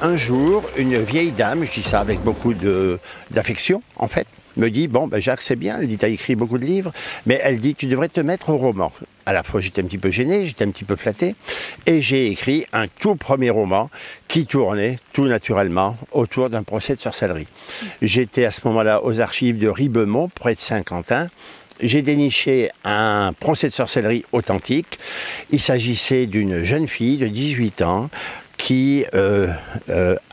un jour, une vieille dame, je dis ça avec beaucoup d'affection en fait, me dit, bon, ben Jacques, c'est bien, elle dit, tu as écrit beaucoup de livres, mais elle dit, tu devrais te mettre au roman. À la fois, j'étais un petit peu gêné, j'étais un petit peu flatté, et j'ai écrit un tout premier roman qui tournait tout naturellement autour d'un procès de sorcellerie. J'étais à ce moment-là aux archives de Ribemont, près de Saint-Quentin. J'ai déniché un procès de sorcellerie authentique. Il s'agissait d'une jeune fille de 18 ans qui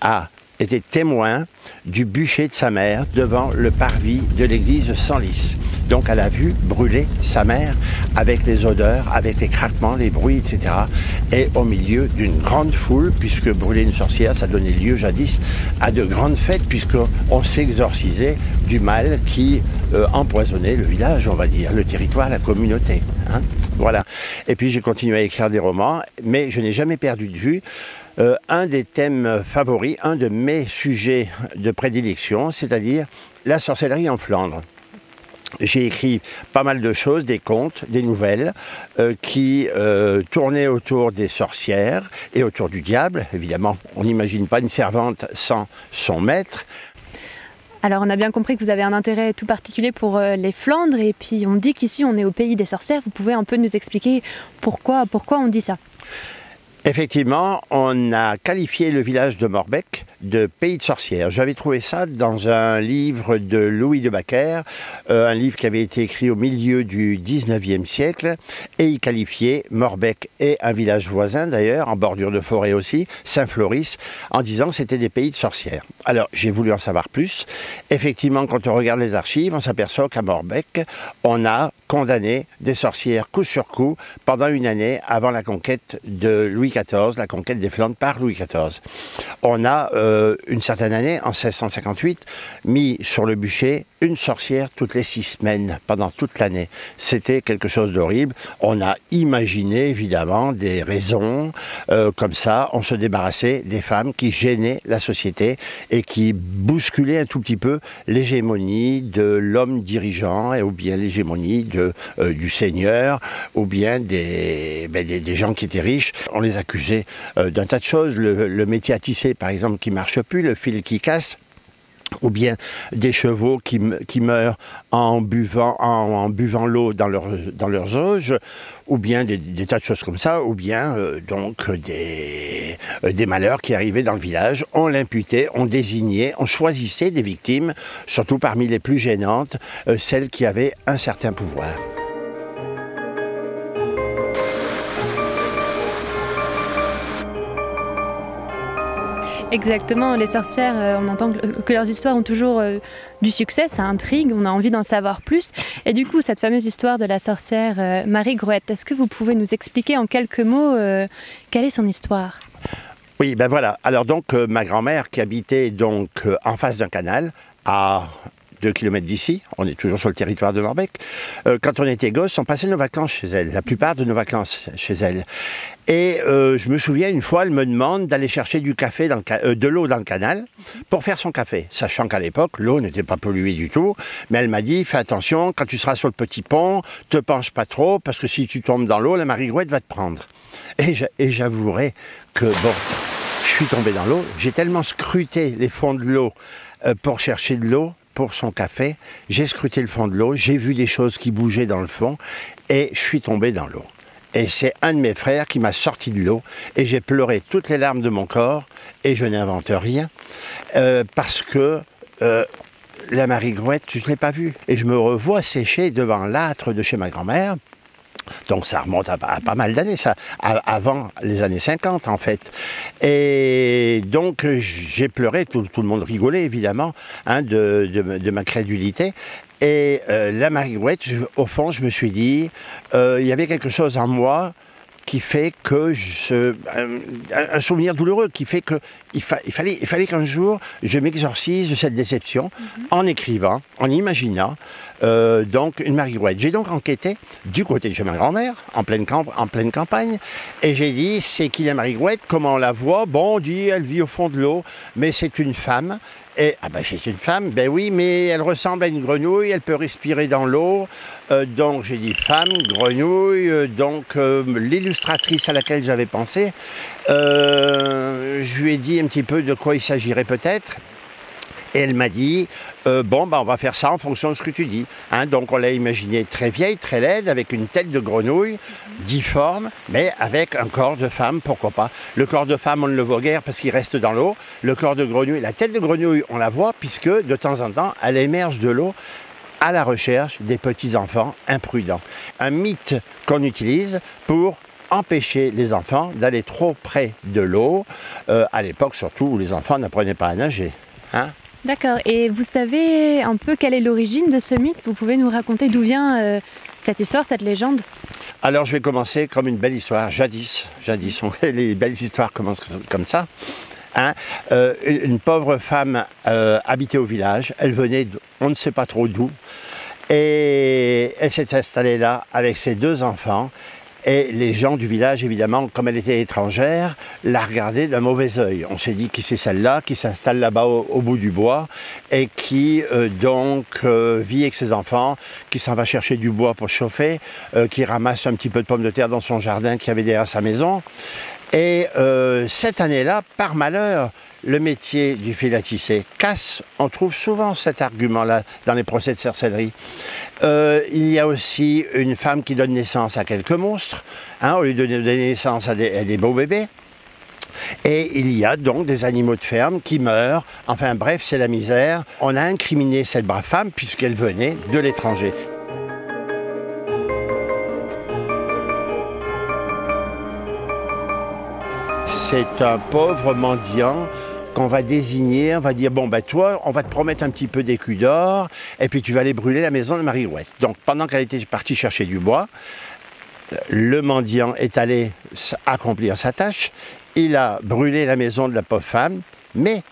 a été témoin du bûcher de sa mère devant le parvis de l'église Senlis. Donc elle a vu brûler sa mère avec les odeurs, avec les craquements, les bruits, etc. Et au milieu d'une grande foule, puisque brûler une sorcière, ça donnait lieu jadis à de grandes fêtes, puisqu'on s'exorcisait du mal qui empoisonnait le village, on va dire, le territoire, la communauté. Hein. Voilà. Et puis j'ai continué à écrire des romans, mais je n'ai jamais perdu de vue un des thèmes favoris, un de mes sujets de prédilection, c'est-à-dire la sorcellerie en Flandre. J'ai écrit pas mal de choses, des contes, des nouvelles, qui tournaient autour des sorcières et autour du diable. Évidemment, on n'imagine pas une servante sans son maître. Alors on a bien compris que vous avez un intérêt tout particulier pour les Flandres, et puis on dit qu'ici on est au pays des sorcières. Vous pouvez un peu nous expliquer pourquoi on dit ça? Effectivement, on a qualifié le village de Morbecque de pays de sorcières. J'avais trouvé ça dans un livre de Louis de Backer, un livre qui avait été écrit au milieu du 19e siècle, et il qualifiait Morbecque et un village voisin d'ailleurs, en bordure de forêt aussi, Saint-Floris, en disant que c'était des pays de sorcières. Alors, j'ai voulu en savoir plus. Effectivement, quand on regarde les archives, on s'aperçoit qu'à Morbecque, on a condamné des sorcières coup sur coup pendant une année avant la conquête de Louis XIV, la conquête des Flandres par Louis XIV. On a, une certaine année, en 1658, mis sur le bûcher une sorcière toutes les 6 semaines, pendant toute l'année. C'était quelque chose d'horrible. On a imaginé, évidemment, des raisons. Comme ça, on se débarrassait des femmes qui gênaient la société et qui bousculaient un tout petit peu l'hégémonie de l'homme dirigeant, ou bien l'hégémonie du seigneur, ou bien des gens qui étaient riches. On les accusait d'un tas de choses. Le métier à tisser, par exemple, qui marche plus, le fil qui casse, ou bien des chevaux qui meurent en buvant l'eau dans leurs auges, ou bien des tas de choses comme ça, ou bien donc des malheurs qui arrivaient dans le village. On l'imputait, on désignait, on choisissait des victimes, surtout parmi les plus gênantes, celles qui avaient un certain pouvoir. Exactement, les sorcières, on entend que leurs histoires ont toujours du succès, ça intrigue, on a envie d'en savoir plus. Et du coup, cette fameuse histoire de la sorcière Marie Grouët, est-ce que vous pouvez nous expliquer en quelques mots quelle est son histoire? Oui, ben voilà. Alors donc, ma grand-mère qui habitait donc en face d'un canal, à 2 kilomètres d'ici, on est toujours sur le territoire de Morbecque. Quand on était gosse, on passait nos vacances chez elle, la plupart de nos vacances chez elle. Et je me souviens, une fois, elle me demande d'aller chercher du café de l'eau dans le canal pour faire son café. Sachant qu'à l'époque, l'eau n'était pas polluée du tout. Mais elle m'a dit, fais attention, quand tu seras sur le petit pont, te penche pas trop, parce que si tu tombes dans l'eau, la Marie Grouët va te prendre. Et j'avouerai que, bon, je suis tombé dans l'eau. J'ai tellement scruté les fonds de l'eau pour chercher de l'eau pour son café. J'ai scruté le fond de l'eau, j'ai vu des choses qui bougeaient dans le fond, et je suis tombé dans l'eau. Et c'est un de mes frères qui m'a sorti de l'eau, et j'ai pleuré toutes les larmes de mon corps, et je n'invente rien, parce que la Marie Grouët, je ne l'ai pas vue. Et je me revois sécher devant l'âtre de chez ma grand-mère. Donc ça remonte à pas mal d'années, ça, avant les années 50 en fait. Et donc j'ai pleuré, tout le monde rigolait évidemment, hein, de ma crédulité. Et la Marie Grouët, au fond, je me suis dit, il y avait quelque chose en moi qui fait que un souvenir douloureux qui fait que il fallait qu'un jour je m'exorcise de cette déception en écrivant, en imaginant donc une Marie Grouët. J'ai donc enquêté du côté de chez ma grand-mère en pleine campagne, et j'ai dit c'est qui la Marie Grouët, comment on la voit? Bon, on dit elle vit au fond de l'eau, mais c'est une femme. Et, ah ben c'est une femme, ben oui, mais elle ressemble à une grenouille, elle peut respirer dans l'eau. Donc j'ai dit femme, grenouille, donc l'illustratrice à laquelle j'avais pensé je lui ai dit un petit peu de quoi il s'agirait peut-être. Et elle m'a dit, bon, on va faire ça en fonction de ce que tu dis. Hein, donc on l'a imaginé très vieille, très laide, avec une tête de grenouille, difforme, mais avec un corps de femme, pourquoi pas. Le corps de femme, on ne le voit guère parce qu'il reste dans l'eau. Le corps de grenouille, la tête de grenouille, on la voit puisque de temps en temps, elle émerge de l'eau à la recherche des petits-enfants imprudents. Un mythe qu'on utilise pour empêcher les enfants d'aller trop près de l'eau, à l'époque surtout où les enfants n'apprenaient pas à nager. Hein? D'accord. Et vous savez un peu quelle est l'origine de ce mythe? Vous pouvez nous raconter d'où vient cette histoire, cette légende? Alors je vais commencer comme une belle histoire. Jadis, les belles histoires commencent comme ça. Hein? Une pauvre femme habitait au village. Elle venait, on ne sait pas trop d'où. Et elle s'est installée là avec ses 2 enfants. Et les gens du village, évidemment, comme elle était étrangère, la regardaient d'un mauvais œil. On s'est dit qui c'est celle-là, qui s'installe là-bas au bout du bois et qui vit avec ses enfants, qui s'en va chercher du bois pour chauffer, qui ramasse un petit peu de pommes de terre dans son jardin qu'il y avait derrière sa maison. Et cette année-là, par malheur, le métier du fil à tisser casse. On trouve souvent cet argument-là dans les procès de sorcellerie. Il y a aussi une femme qui donne naissance à quelques monstres, hein, au lieu de donner naissance à des beaux bébés. Et il y a donc des animaux de ferme qui meurent. Enfin bref, c'est la misère. On a incriminé cette brave femme puisqu'elle venait de l'étranger. C'est un pauvre mendiant qu'on va désigner, on va dire, bon ben toi, on va te promettre un petit peu d'écus d'or, et puis tu vas aller brûler la maison de Marie Grouette. Donc pendant qu'elle était partie chercher du bois, le mendiant est allé accomplir sa tâche, il a brûlé la maison de la pauvre femme, mais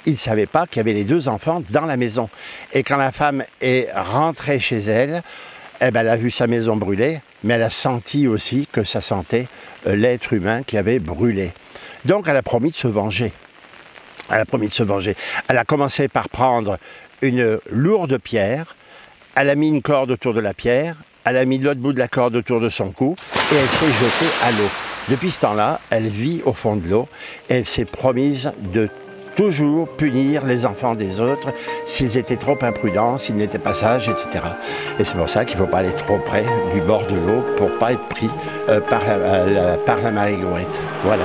il ne savait pas qu'il y avait les 2 enfants dans la maison. Et quand la femme est rentrée chez elle, eh ben, elle a vu sa maison brûler, mais elle a senti aussi que ça sentait l'être humain qui avait brûlé. Donc elle a promis de se venger. Elle a commencé par prendre une lourde pierre, elle a mis une corde autour de la pierre, elle a mis l'autre bout de la corde autour de son cou et elle s'est jetée à l'eau. Depuis ce temps-là, elle vit au fond de l'eau et elle s'est promise de toujours punir les enfants des autres s'ils étaient trop imprudents, s'ils n'étaient pas sages, etc. Et c'est pour ça qu'il ne faut pas aller trop près du bord de l'eau pour ne pas être pris par la Marie Grouette. Voilà.